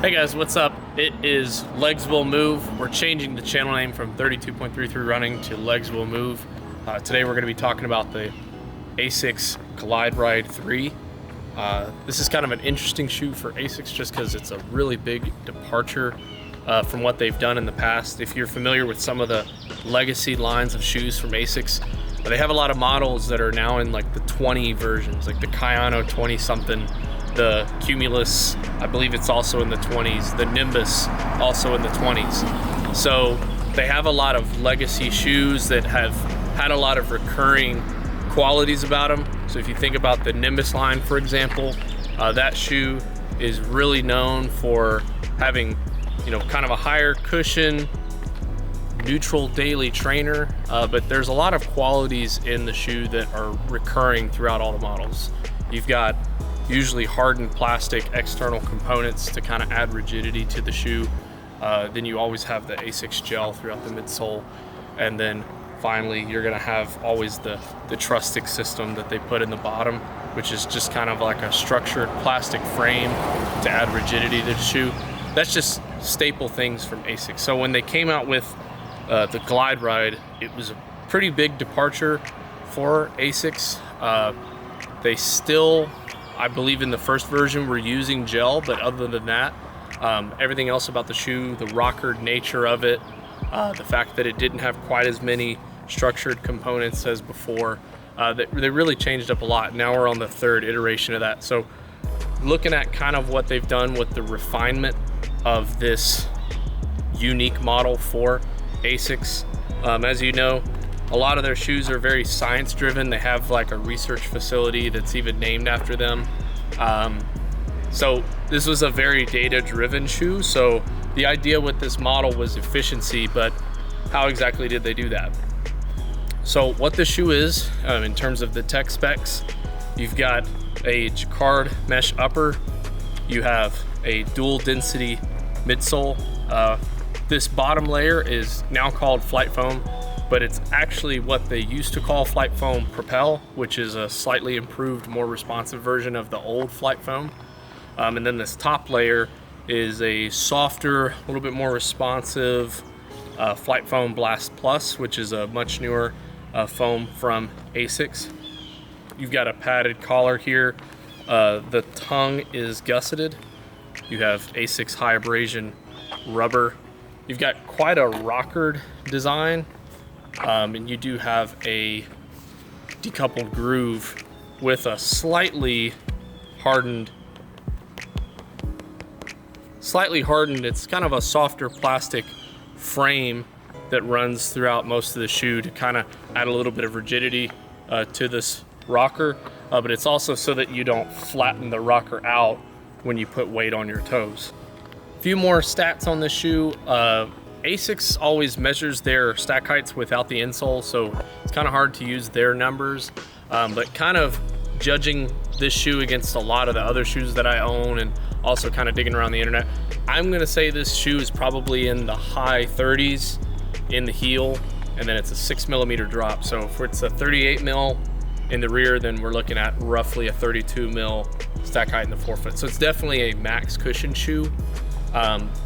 Hey guys, what's up? It is Legs Will Move. We're changing the channel name from 32.33 Running to Legs Will Move. Today we're going to be talking about the Asics Glideride 3. This is kind of an interesting shoe for Asics just because it's a really big departure from what they've done in the past. If you're familiar with some of the legacy lines of shoes from Asics, they have a lot of models that are now in like the 20 versions, like the Kayano 20 something. The Cumulus, I believe it's also in the 20s. The Nimbus, also in the 20s. So they have a lot of legacy shoes that have had a lot of recurring qualities about them. So if you think about the Nimbus line, for example, that shoe is really known for having, kind of a higher cushion, neutral daily trainer, but there's a lot of qualities in the shoe that are recurring throughout all the models. You've got usually hardened plastic external components to kind of add rigidity to the shoe. Then you always have the Asics gel throughout the midsole. And then finally, you're gonna have always the Trustic system that they put in the bottom, which is just kind of like a structured plastic frame to add rigidity to the shoe. That's just staple things from Asics. So when they came out with the Glideride, it was a pretty big departure for Asics. They still, I believe in the first version, we're using gel, but other than that, everything else about the shoe, the rockered nature of it, the fact that it didn't have quite as many structured components as before, they really changed up a lot. Now we're on the third iteration of that. So looking at kind of what they've done with the refinement of this unique model for Asics, as you know, a lot of their shoes are very science driven. They have like a research facility that's even named after them. So this was a very data driven shoe. So the idea with this model was efficiency, but how exactly did they do that? So what the shoe is, in terms of the tech specs, you've got a jacquard mesh upper, you have a dual density midsole. This bottom layer is now called Flight Foam, but it's actually what they used to call Flight Foam Propel, which is a slightly improved, more responsive version of the old Flight Foam. And then this top layer is a softer, a little bit more responsive Flight Foam Blast Plus, which is a much newer foam from Asics. You've got a padded collar here. The tongue is gusseted. You have Asics high abrasion rubber. You've got quite a rockered design. And you do have a decoupled groove with a slightly hardened, it's kind of a softer plastic frame that runs throughout most of the shoe to kind of add a little bit of rigidity to this rocker, but it's also so that you don't flatten the rocker out when you put weight on your toes. A few more stats on this shoe. Asics always measures their stack heights without the insole, so it's kind of hard to use their numbers, but kind of judging this shoe against a lot of the other shoes that I own and also kind of digging around the internet, I'm gonna say this shoe is probably in the high 30s in the heel, and then it's a 6mm drop. So if it's a 38mm in the rear, then we're looking at roughly a 32mm stack height in the forefoot. So it's definitely a max cushion shoe.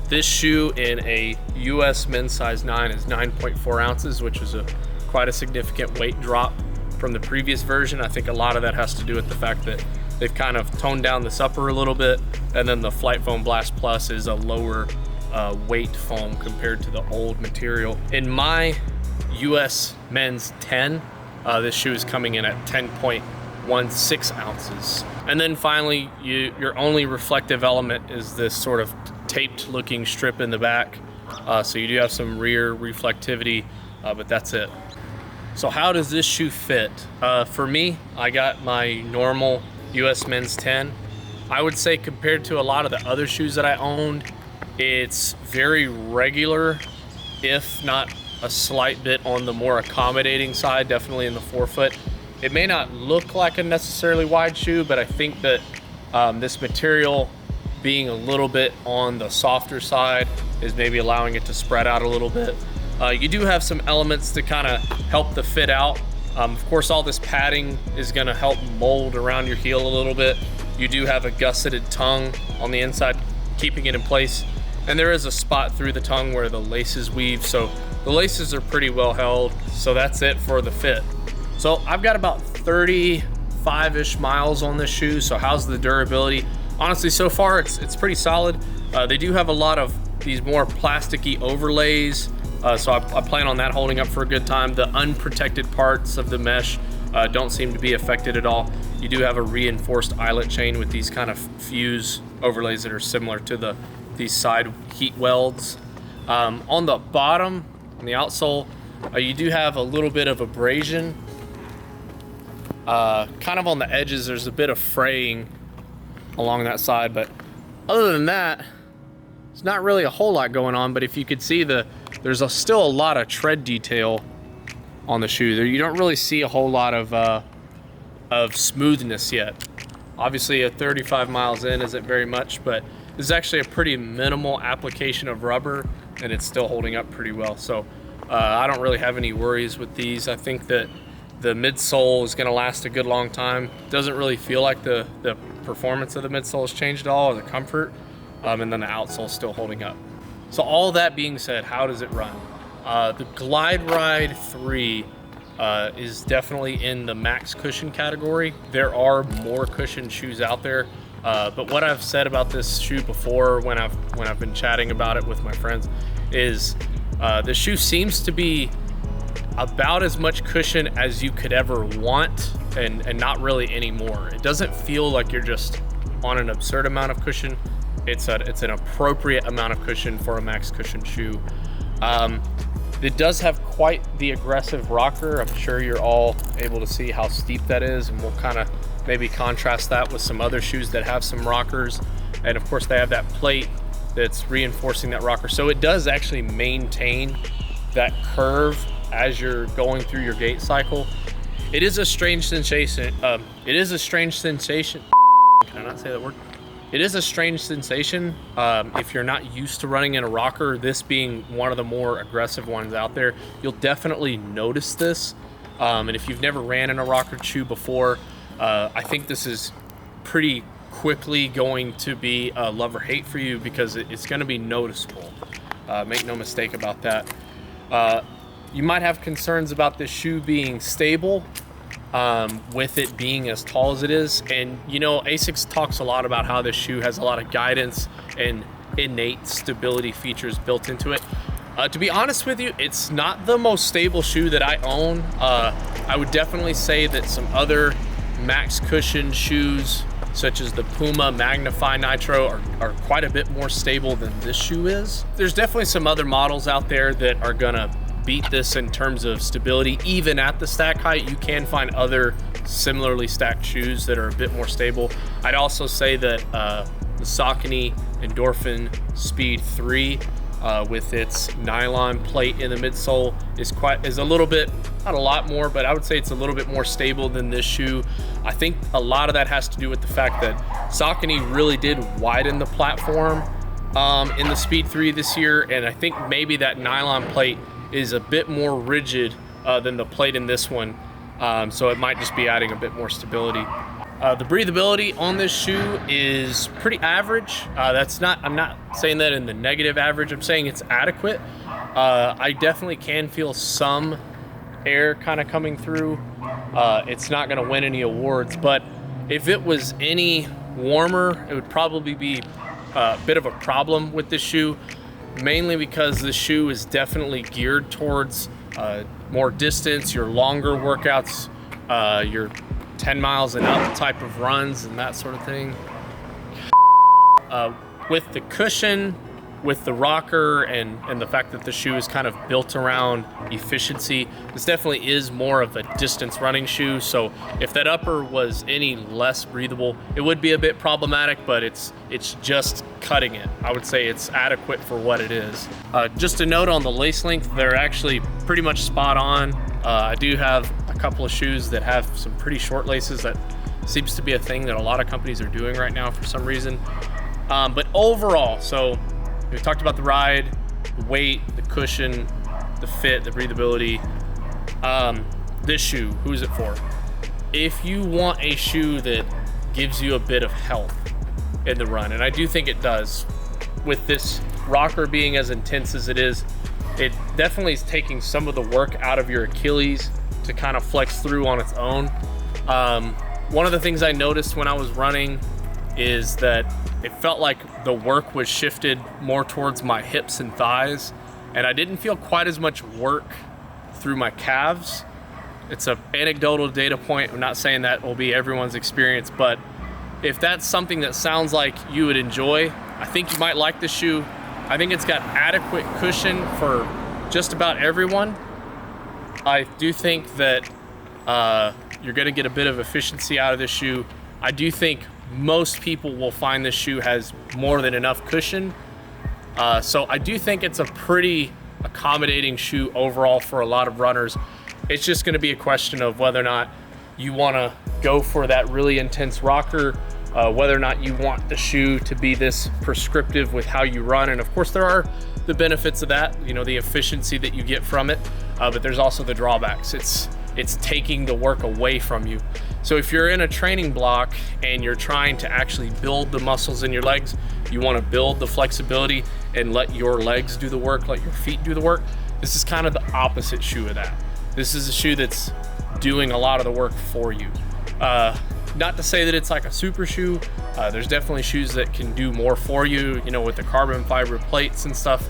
This shoe in a US men's size 9 is 9.4 ounces, which is quite a significant weight drop from the previous version. I think a lot of that has to do with the fact that they've kind of toned down this upper a little bit, and then the Flight Foam Blast Plus is a lower weight foam compared to the old material. In my US men's 10, this shoe is coming in at 10.16 ounces. And then finally, your only reflective element is this sort of taped looking strip in the back. So you do have some rear reflectivity, but that's it. So how does this shoe fit? For me, I got my normal US men's 10. I would say compared to a lot of the other shoes that I owned, it's very regular, if not a slight bit on the more accommodating side, definitely in the forefoot. It may not look like a necessarily wide shoe, but I think that this material being a little bit on the softer side is maybe allowing it to spread out a little bit. You do have some elements to kind of help the fit out. Of course, all this padding is gonna help mold around your heel a little bit. You do have a gusseted tongue on the inside. keeping it in place. And there is a spot through the tongue where the laces weave, so the laces are pretty well held. So that's it for the fit. So I've got about 35-ish miles on this shoe. So how's the durability? Honestly, so far it's pretty solid. They do have a lot of these more plasticky overlays, so I plan on that holding up for a good time. The unprotected parts of the mesh don't seem to be affected at all. You do have a reinforced eyelet chain with these kind of fuse overlays that are similar to these side heat welds. On the bottom, on the outsole, you do have a little bit of abrasion. Kind of on the edges, there's a bit of fraying along that side, but other than that, it's not really a whole lot going on. But if you could see, there's still a lot of tread detail on the shoe. There, you don't really see a whole lot of smoothness yet. Obviously, at 35 miles in isn't very much, but this is actually a pretty minimal application of rubber, and it's still holding up pretty well. So I don't really have any worries with these. I think that the midsole is going to last a good long time. Doesn't really feel like the performance of the midsole has changed at all, or the comfort, and then the outsole is still holding up. So all that being said, how does it run? The Glideride 3 is definitely in the max cushion category. There are more cushion shoes out there, but what I've said about this shoe before when I've been chatting about it with my friends is the shoe seems to be about as much cushion as you could ever want, and not really any more. It doesn't feel like you're just on an absurd amount of cushion. It's an appropriate amount of cushion for a max cushion shoe. It does have quite the aggressive rocker. I'm sure you're all able to see how steep that is, and we'll kind of maybe contrast that with some other shoes that have some rockers. And of course they have that plate that's reinforcing that rocker. So it does actually maintain that curve as you're going through your gait cycle. It is a strange sensation. Can I not say that word? It is a strange sensation if you're not used to running in a rocker, this being one of the more aggressive ones out there. You'll definitely notice this. And if you've never ran in a rocker shoe before, I think this is pretty quickly going to be a love or hate for you, because it's going to be noticeable. Make no mistake about that. You might have concerns about this shoe being stable, with it being as tall as it is. And you know, Asics talks a lot about how this shoe has a lot of guidance and innate stability features built into it. To be honest with you, it's not the most stable shoe that I own. I would definitely say that some other max cushion shoes, such as the Puma Magnify Nitro, are quite a bit more stable than this shoe is. There's definitely some other models out there that are gonna beat this in terms of stability. Even at the stack height, you can find other similarly stacked shoes that are a bit more stable. I'd also say that the Saucony Endorphin Speed 3 with its nylon plate in the midsole is a little bit, not a lot more, but I would say it's a little bit more stable than this shoe. I think a lot of that has to do with the fact that Saucony really did widen the platform in the Speed 3 this year, and I think maybe that nylon plate is a bit more rigid than the plate in this one, so it might just be adding a bit more stability. The breathability on this shoe is pretty average. I'm not saying that in the negative average, I'm saying it's adequate. I definitely can feel some air kind of coming through. It's not gonna win any awards, but if it was any warmer, it would probably be a bit of a problem with this shoe, mainly because the shoe is definitely geared towards more distance, your longer workouts, your 10 miles and up type of runs and that sort of thing. With the cushion, with the rocker, and the fact that the shoe is kind of built around efficiency, this definitely is more of a distance running shoe. So if that upper was any less breathable, it would be a bit problematic, but it's just cutting it. I would say it's adequate for what it is. Just a note on the lace length, they're actually pretty much spot on. I do have a couple of shoes that have some pretty short laces. That seems to be a thing that a lot of companies are doing right now for some reason. But overall, so we talked about the ride, the weight, the cushion, the fit, the breathability. This shoe, who's it for? If you want a shoe that gives you a bit of health in the run, and I do think it does, with this rocker being as intense as it is, it definitely is taking some of the work out of your Achilles to kind of flex through on its own. One of the things I noticed when I was running is that it felt like the work was shifted more towards my hips and thighs, and I didn't feel quite as much work through my calves. It's an anecdotal data point. I'm not saying that will be everyone's experience, but if that's something that sounds like you would enjoy, I think you might like this shoe. I think it's got adequate cushion for just about everyone. I do think that you're gonna get a bit of efficiency out of this shoe. I do think most people will find this shoe has more than enough cushion. So I do think it's a pretty accommodating shoe overall for a lot of runners. It's just gonna be a question of whether or not you wanna go for that really intense rocker, whether or not you want the shoe to be this prescriptive with how you run. And of course there are the benefits of that, you know, the efficiency that you get from it, but there's also the drawbacks. It's taking the work away from you. So if you're in a training block and you're trying to actually build the muscles in your legs, you want to build the flexibility and let your legs do the work, let your feet do the work, this is kind of the opposite shoe of that. This is a shoe that's doing a lot of the work for you. Not to say that it's like a super shoe. There's definitely shoes that can do more for you, you know, with the carbon fiber plates and stuff.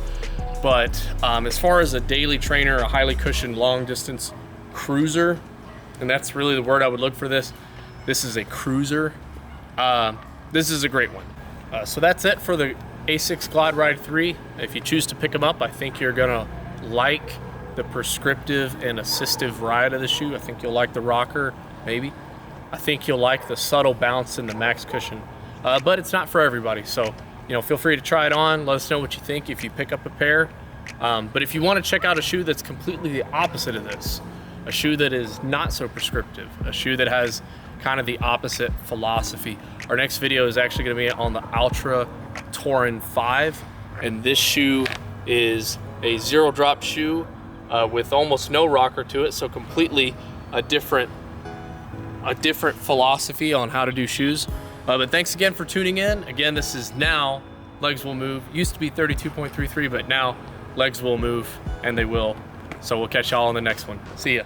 But as far as a daily trainer, a highly cushioned long distance cruiser, and that's really the word I would look for this. This is a cruiser. This is a great one. So that's it for the Asics Glideride 3. If you choose to pick them up, I think you're gonna like the prescriptive and assistive ride of the shoe. I think you'll like the rocker, maybe. I think you'll like the subtle bounce in the max cushion, but it's not for everybody. So, you know, feel free to try it on. Let us know what you think if you pick up a pair. But if you want to check out a shoe that's completely the opposite of this, a shoe that is not so prescriptive, a shoe that has kind of the opposite philosophy, our next video is actually going to be on the Ultra Touring 5, and this shoe is a zero drop shoe with almost no rocker to it, so completely a different philosophy on how to do shoes. But thanks again for tuning in. Again, this is now Legs Will Move. Used to be 32.33, but now Legs Will Move, and they will. So we'll catch y'all on the next one. See ya.